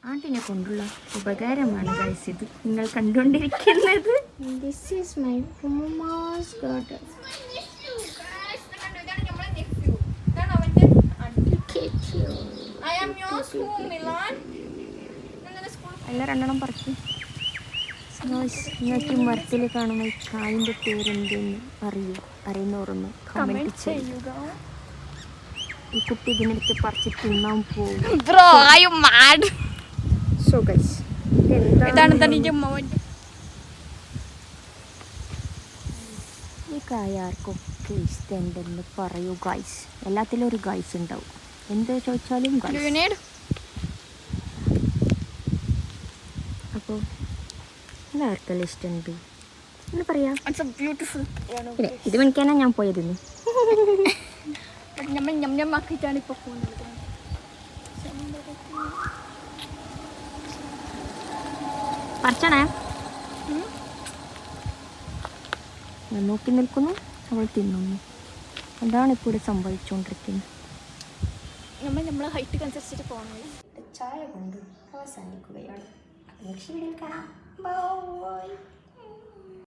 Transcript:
ആട്ടിനെ കൊണ്ടുള്ള ഉപകാരമാണ് ഗൈസ് ഇത് നിങ്ങൾ കണ്ടുകൊണ്ടിരിക്കുന്നത്. This is my Puma's garden. എല്ലാ രണ്ടെണ്ണം പറിക്കും. നിങ്ങൾക്ക് ഈ മരത്തിൽ കാണുന്ന ഈ കായിൻ്റെ പേരെന്തെന്ന് അറിയുന്നവരൊന്ന് കമൻറ്റ് ചെയ്യുക. ഈ കുട്ടി ഇതിനെടുത്ത് പറിച്ച് തിന്നാൻ പോകും. സോ ഗൈസ് ഈ കായ ആർക്കൊക്കെ ഇഷ്ടമുണ്ടെന്ന് പറയൂ ഗൈസ്. എല്ലാത്തിലും ഒരു ഗൈസ് ഉണ്ടാവും. എന്ത് ചോദിച്ചാലും ഗൈസ്. അപ്പോൾ എല്ലാവർക്കെല്ലാം ഇഷ്ടമുണ്ട് എന്ന് പറയാം. ഇത് മേടിക്കാനാ ഞാൻ പോയതിന്ന്. പറിച്ചണേ. ഞാൻ നോക്കി നിൽക്കുന്നു, അവൾ തിന്നുന്നു. അതാണ് ഇപ്പോൾ ഇവിടെ സംഭവിച്ചുകൊണ്ടിരിക്കുന്നത്. നമ്മളെ ഹൈറ്റ് അനുസരിച്ചിട്ട് പോകണം. ചായ കൊണ്ട് അവസാനിക്കുകയാണ്. നെക്സ്റ്റ് വീഡിയോയിൽ കാണാം. ബൈ.